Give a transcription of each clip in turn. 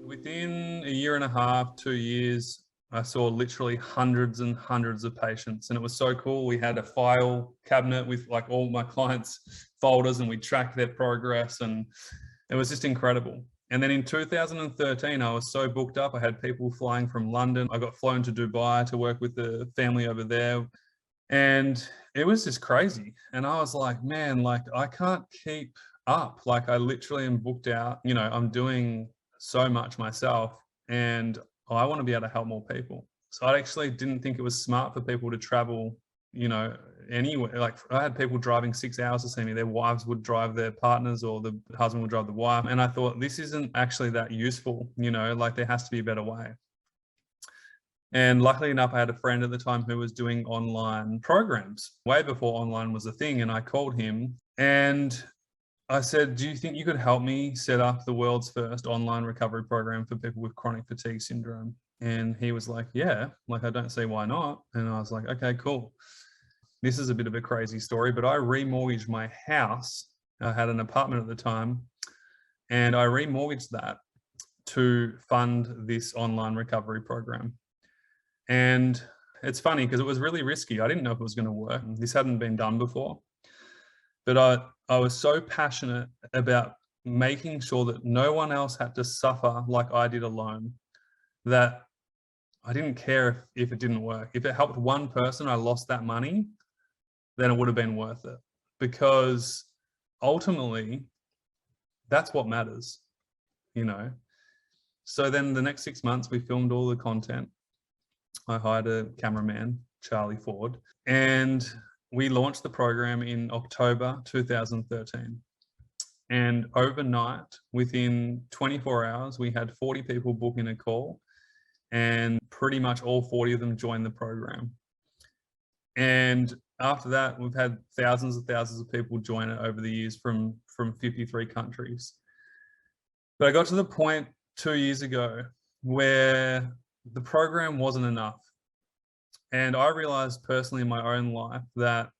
Within a year and a half, 2 years, I saw literally hundreds and hundreds of patients, and it was so cool. We had a file cabinet with like all my clients' folders, and we tracked their progress, and it was just incredible. And then in 2013, I was so booked up. I had people flying from London. I got flown to Dubai to work with the family over there. And it was just crazy. And I was like, man, like I can't keep up. Like I literally am booked out. I'm doing so much myself, and I want to be able to help more people. So I actually didn't think it was smart for people to travel, anywhere. Like I had people driving 6 hours to see me. Their wives would drive their partners, or the husband would drive the wife. And I thought, this isn't actually that useful, like there has to be a better way. And luckily enough, I had a friend at the time who was doing online programs way before online was a thing. And I called him and I said, do you think you could help me set up the world's first online recovery program for people with chronic fatigue syndrome? And he was like, yeah, like I don't see why not. And I was like, okay, cool. This is a bit of a crazy story, but I remortgaged my house. I had an apartment at the time, and I remortgaged that to fund this online recovery program. And it's funny because it was really risky. I didn't know if it was going to work. This hadn't been done before. But I was so passionate about making sure that no one else had to suffer like I did alone, that I didn't care if it didn't work. If it helped one person, I lost that money, then it would have been worth it. Because ultimately, that's what matters, So then the next 6 months, we filmed all the content. I hired a cameraman, Charlie Ford, and we launched the program in October 2013. And overnight, within 24 hours, we had 40 people book in a call, and pretty much all 40 of them joined the program. And after that, we've had thousands of people join it over the years from 53 countries. But I got to the point 2 years ago where the program wasn't enough. And I realized personally in my own life that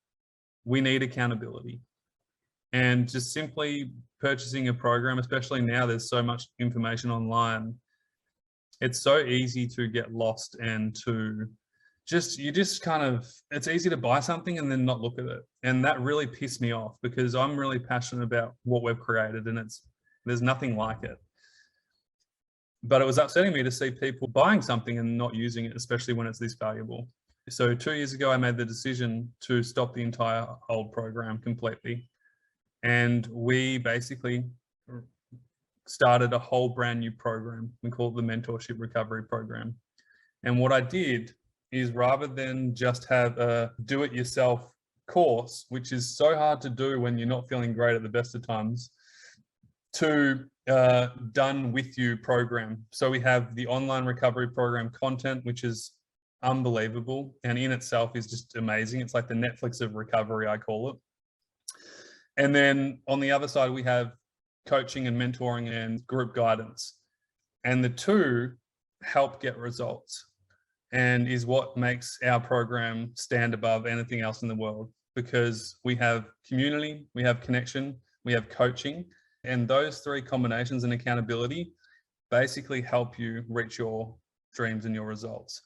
we need accountability. And just simply purchasing a program, especially now there's so much information online, it's so easy to get lost and to it's easy to buy something and then not look at it. And that really pissed me off because I'm really passionate about what we've created, and there's nothing like it. But it was upsetting me to see people buying something and not using it, especially when it's this valuable. So 2 years ago, I made the decision to stop the entire old program completely. And we basically started a whole brand new program. We call it the Mentorship Recovery Program. And what I did is, rather than just have a do-it-yourself course, which is so hard to do when you're not feeling great at the best of times, to done with you program. So we have the online recovery program content, which is unbelievable and in itself is just amazing. It's like the Netflix of recovery, I call it. And then on the other side, we have coaching and mentoring and group guidance. And the two help get results and is what makes our program stand above anything else in the world, because we have community, we have connection, we have coaching. And those three combinations and accountability basically help you reach your dreams and your results.